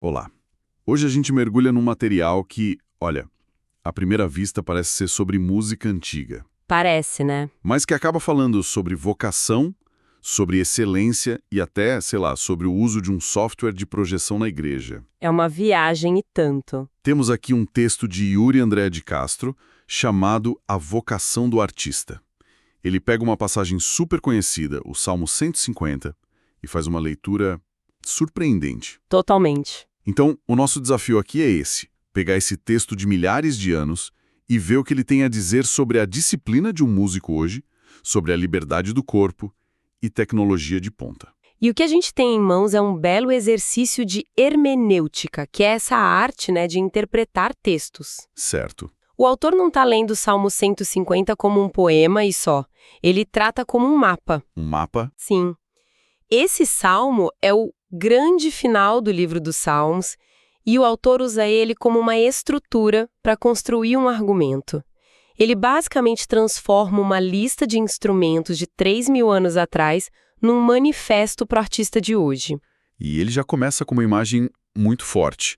Olá. Hoje a gente mergulha num material que, olha, à primeira vista parece ser sobre música antiga, Parece, né? mas que acaba falando sobre vocação, sobre excelência e até, sei lá, sobre o uso de um software de projeção na igreja. É uma viagem e tanto. Temos aqui um texto de Yuri André de Castro chamado A Vocação do Artista. Ele pega uma passagem super conhecida, o Salmo 150, e faz uma leitura surpreendente. Totalmente. Então, o nosso desafio aqui é esse: pegar esse texto de milhares de anos e ver o que ele tem a dizer sobre a disciplina de um músico hoje, sobre a liberdade do corpo e tecnologia de ponta. E o que a gente tem em mãos é um belo exercício de hermenêutica, que é essa arte, de interpretar textos. Certo. O autor não está lendo o Salmo 150 como um poema e só. Ele trata como um mapa. Um mapa? Sim. Esse salmo é o grande final do livro dos Salmos e o autor usa ele como uma estrutura para construir um argumento. Ele basicamente transforma uma lista de instrumentos de 3.000 anos atrás num manifesto para o artista de hoje. E ele já começa com uma imagem muito forte.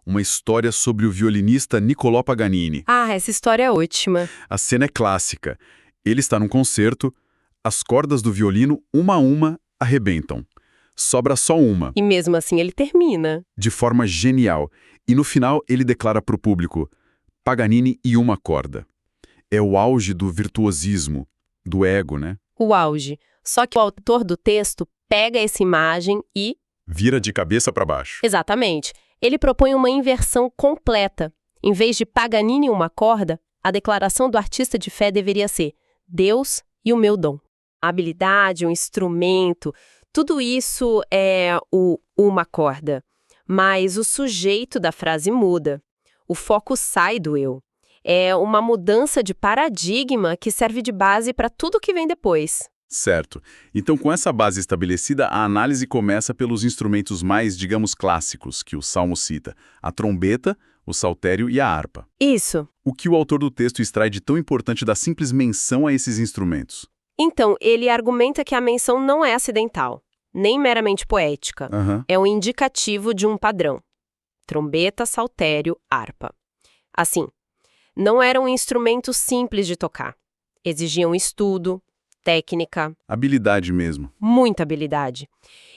Uma história sobre o violinista Niccolò Paganini. Ah, essa história é ótima. A cena é clássica. Ele está num concerto, as cordas do violino, uma a uma, arrebentam. Sobra só uma, E mesmo assim ele termina. de forma genial. E no final ele declara para o público: Paganini e uma corda. É o auge do virtuosismo, do ego, né? O auge. Só que o autor do texto pega essa imagem e... Vira de cabeça para baixo. Exatamente. Ele propõe uma inversão completa. Em vez de Paganini e uma corda, a declaração do artista de fé deveria ser Deus e o meu dom. A habilidade, o instrumento, tudo isso é uma corda. Mas o sujeito da frase muda. O foco sai do eu. É uma mudança de paradigma que serve de base para tudo que vem depois. Certo. Então, com essa base estabelecida, a análise começa pelos instrumentos mais, digamos, clássicos que o Salmo cita: a trombeta, o saltério e a harpa. Isso. O que o autor do texto extrai de tão importante da simples menção a esses instrumentos? Então, ele argumenta que a menção não é acidental, nem meramente poética. É um indicativo de um padrão. Trombeta, saltério, harpa. Assim, não eram instrumentos simples de tocar. Exigiam estudo, técnica, Habilidade mesmo. muita habilidade.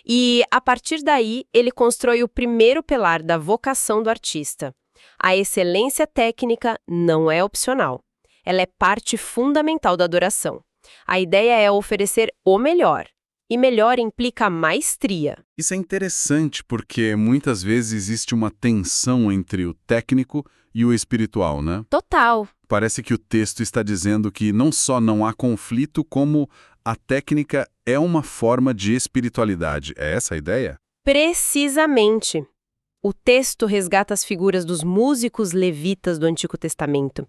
E, a partir daí, ele constrói o primeiro pilar da vocação do artista. A excelência técnica não é opcional. Ela é parte fundamental da adoração. A ideia é oferecer o melhor. E melhor implica maestria. Isso é interessante porque muitas vezes existe uma tensão entre o técnico e o espiritual, né? Total. Parece que o texto está dizendo que não só não há conflito, como a técnica é uma forma de espiritualidade. É essa a ideia? Precisamente. O texto resgata as figuras dos músicos levitas do Antigo Testamento.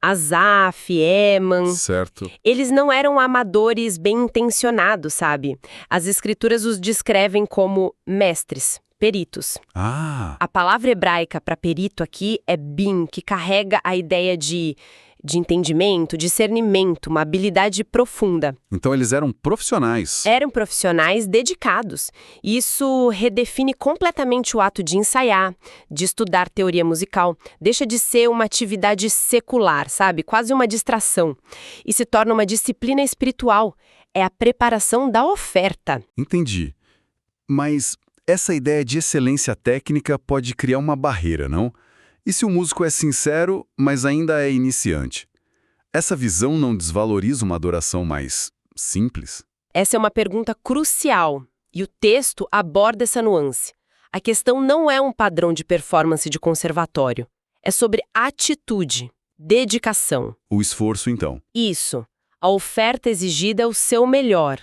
Asaf, Eman. Certo. Eles não eram amadores bem intencionados, sabe? As escrituras os descrevem como mestres, peritos. Ah, A palavra hebraica para perito aqui é bin, que carrega a ideia de entendimento, discernimento, uma habilidade profunda. então eles eram profissionais. Eram profissionais dedicados. Isso redefine completamente o ato de ensaiar, de estudar teoria musical. Deixa de ser uma atividade secular, sabe? Quase uma distração. E se torna uma disciplina espiritual. É a preparação da oferta. Entendi. Mas essa ideia de excelência técnica pode criar uma barreira, não? E se o músico é sincero, mas ainda é iniciante? Essa visão não desvaloriza uma adoração mais simples? Essa é uma pergunta crucial. E o texto aborda essa nuance. A questão não é um padrão de performance de conservatório. É sobre atitude, dedicação. O esforço, então. Isso. A oferta exigida é o seu melhor.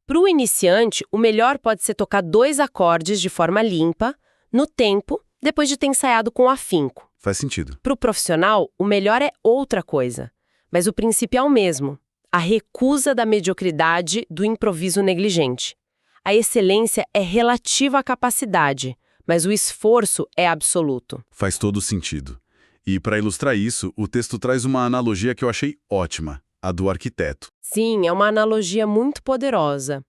Para o iniciante, o melhor pode ser tocar 2 acordes de forma limpa, no tempo, depois de ter ensaiado com afinco. Faz sentido. Para o profissional, o melhor é outra coisa. Mas o princípio é o mesmo. A recusa da mediocridade, do improviso negligente. A excelência é relativa à capacidade, mas o esforço é absoluto. Faz todo sentido. E para ilustrar isso, o texto traz uma analogia que eu achei ótima, a do arquiteto. Sim, é uma analogia muito poderosa.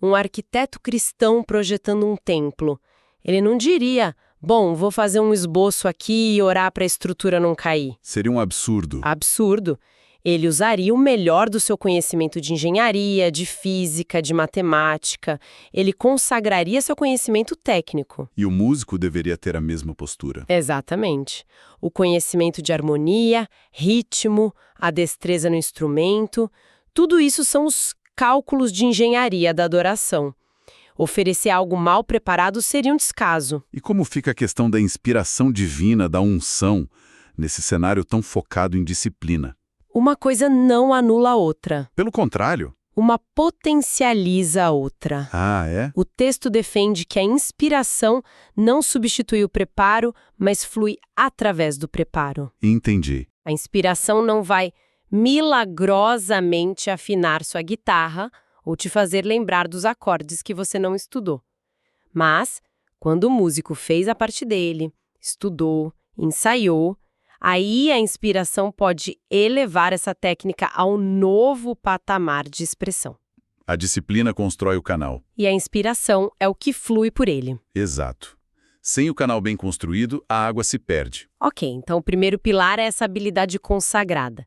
Um arquiteto cristão projetando um templo. Ele não diria, Bom, vou fazer um esboço aqui e orar para a estrutura não cair. Seria um absurdo. Absurdo. Ele usaria o melhor do seu conhecimento de engenharia, de física, de matemática. Ele consagraria seu conhecimento técnico. E o músico deveria ter a mesma postura. Exatamente. O conhecimento de harmonia, ritmo, a destreza no instrumento, tudo isso são os cálculos de engenharia da adoração. Oferecer algo mal preparado seria um descaso. E como fica a questão da inspiração divina, da unção, nesse cenário tão focado em disciplina? Uma coisa não anula a outra. Pelo contrário. Uma potencializa a outra. Ah, é? O texto defende que a inspiração não substitui o preparo, mas flui através do preparo. Entendi. A inspiração não vai milagrosamente afinar sua guitarra ou te fazer lembrar dos acordes que você não estudou. Mas, quando o músico fez a parte dele, estudou, ensaiou, aí a inspiração pode elevar essa técnica a um novo patamar de expressão. A disciplina constrói o canal. E a inspiração é o que flui por ele. Exato. Sem o canal bem construído, a água se perde. Ok, então o primeiro pilar é essa habilidade consagrada.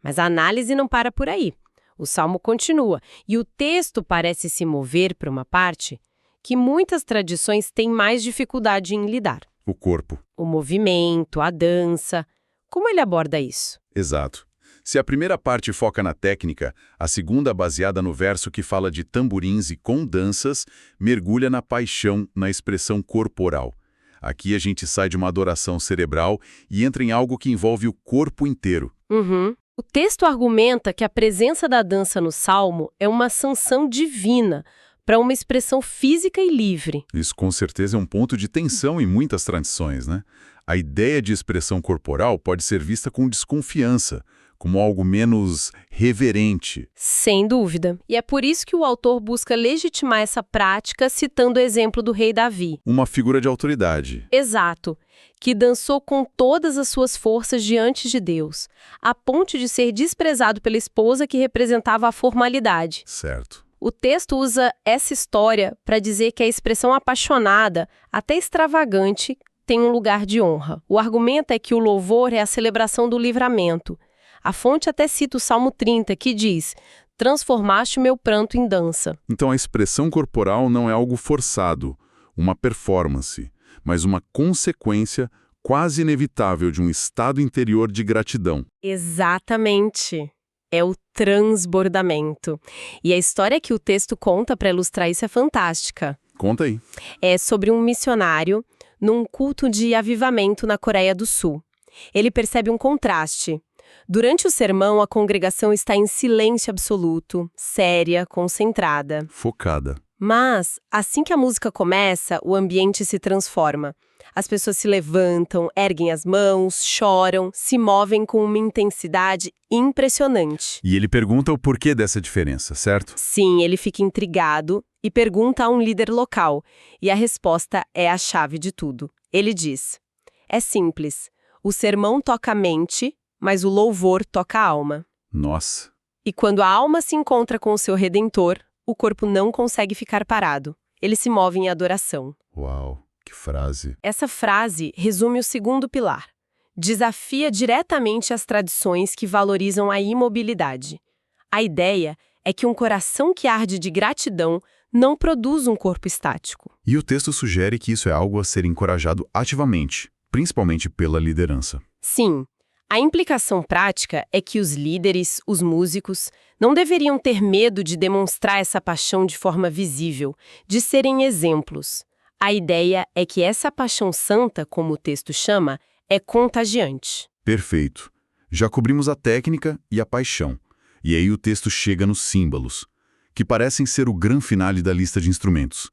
Mas a análise não para por aí. O salmo continua, e o texto parece se mover para uma parte que muitas tradições têm mais dificuldade em lidar. O corpo. O movimento, a dança. Como ele aborda isso? Exato. Se a primeira parte foca na técnica, a segunda, baseada no verso que fala de tamborins e com danças, mergulha na paixão, na expressão corporal. Aqui a gente sai de uma adoração cerebral e entra em algo que envolve o corpo inteiro. O texto argumenta que a presença da dança no salmo é uma sanção divina para uma expressão física e livre. Isso com certeza é um ponto de tensão em muitas tradições, né? A ideia de expressão corporal pode ser vista com desconfiança, como algo menos reverente. Sem dúvida. E é por isso que o autor busca legitimar essa prática citando o exemplo do rei Davi. Uma figura de autoridade. Exato. Que dançou com todas as suas forças diante de Deus, a ponto de ser desprezado pela esposa que representava a formalidade. Certo. O texto usa essa história para dizer que a expressão apaixonada, até extravagante, tem um lugar de honra. O argumento é que o louvor é a celebração do livramento. A fonte até cita o Salmo 30, que diz: "Transformaste o meu pranto em dança". Então a expressão corporal não é algo forçado, uma performance, mas uma consequência quase inevitável de um estado interior de gratidão. Exatamente. É o transbordamento. E a história que o texto conta para ilustrar isso é fantástica. Conta aí. É sobre um missionário num culto de avivamento na Coreia do Sul. Ele percebe um contraste. Durante o sermão, a congregação está em silêncio absoluto, séria, concentrada. Focada. Mas, assim que a música começa, o ambiente se transforma. As pessoas se levantam, erguem as mãos, choram, se movem com uma intensidade impressionante. E ele pergunta o porquê dessa diferença, certo? Sim, ele fica intrigado e pergunta a um líder local. E a resposta é a chave de tudo. Ele diz: "É simples. O sermão toca a mente, mas o louvor toca a alma. Nossa. E quando a alma se encontra com o seu Redentor, o corpo não consegue ficar parado. Ele se move em adoração." Uau, que frase. Essa frase resume o segundo pilar. Desafia diretamente as tradições que valorizam a imobilidade. A ideia é que um coração que arde de gratidão não produz um corpo estático. E o texto sugere que isso é algo a ser encorajado ativamente, principalmente pela liderança. Sim. A implicação prática é que os líderes, os músicos, não deveriam ter medo de demonstrar essa paixão de forma visível, de serem exemplos. A ideia é que essa paixão santa, como o texto chama, é contagiante. Perfeito. Já cobrimos a técnica e a paixão. E aí o texto chega nos símbolos, que parecem ser o grande finale da lista de instrumentos.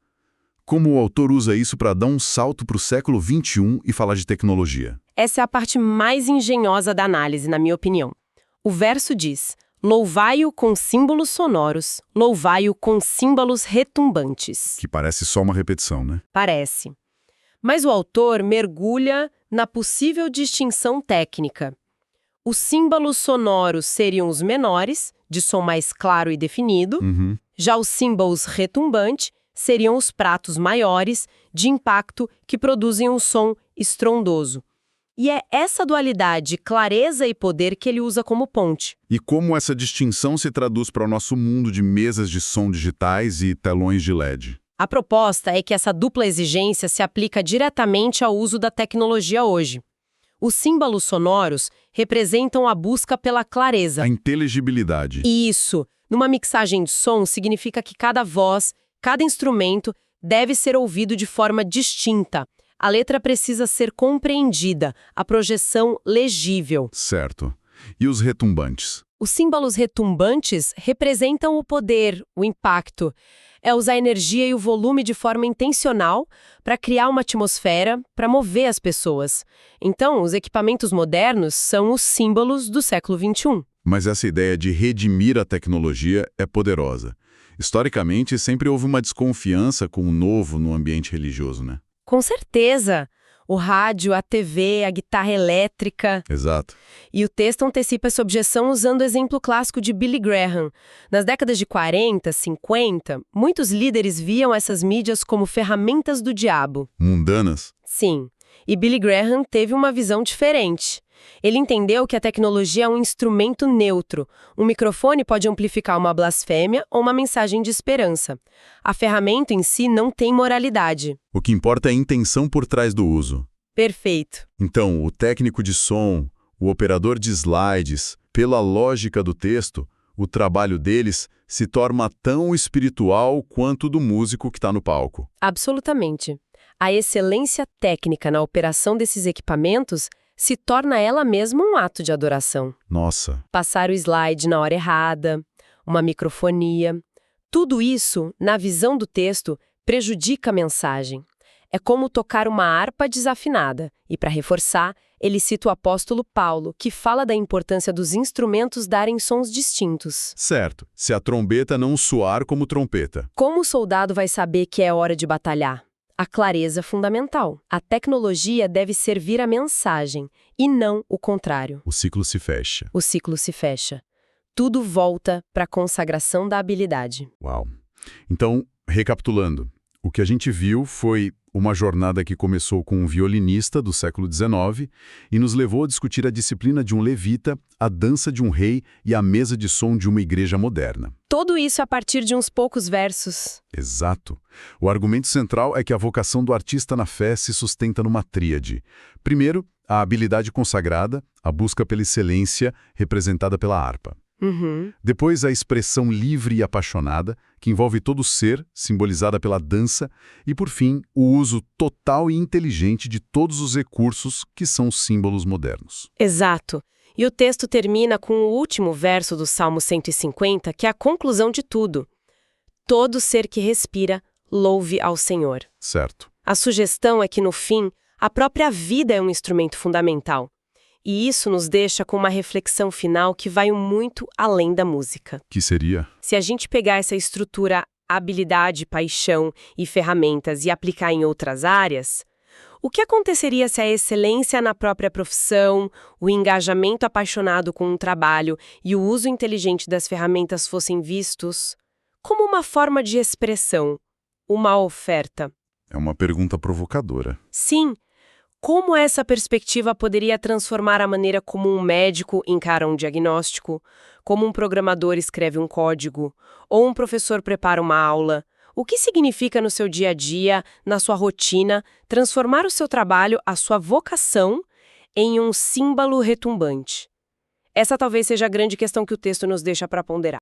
Como o autor usa isso para dar um salto para o século XXI e falar de tecnologia? Essa é a parte mais engenhosa da análise, na minha opinião. O verso diz: "Louvai-o com símbolos sonoros, louvai-o com símbolos retumbantes." Que parece só uma repetição, né? Parece. Mas o autor mergulha na possível distinção técnica. Os símbolos sonoros seriam os menores, de som mais claro e definido. Já os símbolos retumbantes seriam os pratos maiores, de impacto que produzem um som estrondoso. E é essa dualidade, clareza e poder, que ele usa como ponte. E como essa distinção se traduz para o nosso mundo de mesas de som digitais e telões de LED? A proposta é que essa dupla exigência se aplica diretamente ao uso da tecnologia hoje. Os símbolos sonoros representam a busca pela clareza. A inteligibilidade. Isso. Numa mixagem de som, significa que cada voz, cada instrumento deve ser ouvido de forma distinta. A letra precisa ser compreendida, a projeção legível. Certo. E os retumbantes? Os símbolos retumbantes representam o poder, o impacto. É usar a energia e o volume de forma intencional para criar uma atmosfera, para mover as pessoas. Então, os equipamentos modernos são os símbolos do século XXI. Mas essa ideia de redimir a tecnologia é poderosa. Historicamente, sempre houve uma desconfiança com o novo no ambiente religioso, né? Com certeza! O rádio, a TV, a guitarra elétrica. Exato. E o texto antecipa essa objeção usando o exemplo clássico de Billy Graham. Nas décadas de 40, 50, muitos líderes viam essas mídias como ferramentas do diabo. Mundanas? Sim. E Billy Graham teve uma visão diferente. Ele entendeu que a tecnologia é um instrumento neutro. Um microfone pode amplificar uma blasfêmia ou uma mensagem de esperança. A ferramenta em si não tem moralidade. O que importa é a intenção por trás do uso. Perfeito. Então, o técnico de som, o operador de slides, pela lógica do texto, o trabalho deles se torna tão espiritual quanto o do músico que está no palco. Absolutamente. A excelência técnica na operação desses equipamentos se torna ela mesma um ato de adoração. Nossa. Passar o slide na hora errada, uma microfonia. Tudo isso, na visão do texto, prejudica a mensagem. É como tocar uma harpa desafinada. E, para reforçar, ele cita o apóstolo Paulo, que fala da importância dos instrumentos darem sons distintos. Certo. Se a trombeta não soar como trompeta. Como o soldado vai saber que é hora de batalhar? A clareza é fundamental. A tecnologia deve servir a mensagem, e não o contrário. O ciclo se fecha. O ciclo se fecha. Tudo volta para a consagração da habilidade. Uau. Então, recapitulando, o que a gente viu foi uma jornada que começou com um violinista do século XIX e nos levou a discutir a disciplina de um levita, a dança de um rei e a mesa de som de uma igreja moderna. Tudo isso a partir de uns poucos versos. Exato. O argumento central é que a vocação do artista na fé se sustenta numa tríade. Primeiro, a habilidade consagrada, a busca pela excelência representada pela harpa. Depois, a expressão livre e apaixonada, que envolve todo o ser, simbolizada pela dança. E, por fim, o uso total e inteligente de todos os recursos que são símbolos modernos. Exato. E o texto termina com o último verso do Salmo 150, que é a conclusão de tudo. Todo ser que respira, louve ao Senhor. Certo. A sugestão é que, no fim, a própria vida é um instrumento fundamental. E isso nos deixa com uma reflexão final que vai muito além da música. Que seria? Se a gente pegar essa estrutura, habilidade, paixão e ferramentas e aplicar em outras áreas, o que aconteceria se a excelência na própria profissão, o engajamento apaixonado com um trabalho e o uso inteligente das ferramentas fossem vistos como uma forma de expressão, uma oferta? É uma pergunta provocadora. Sim. Como essa perspectiva poderia transformar a maneira como um médico encara um diagnóstico, como um programador escreve um código, ou um professor prepara uma aula? O que significa no seu dia a dia, na sua rotina, transformar o seu trabalho, a sua vocação, em um símbolo retumbante? Essa talvez seja a grande questão que o texto nos deixa para ponderar.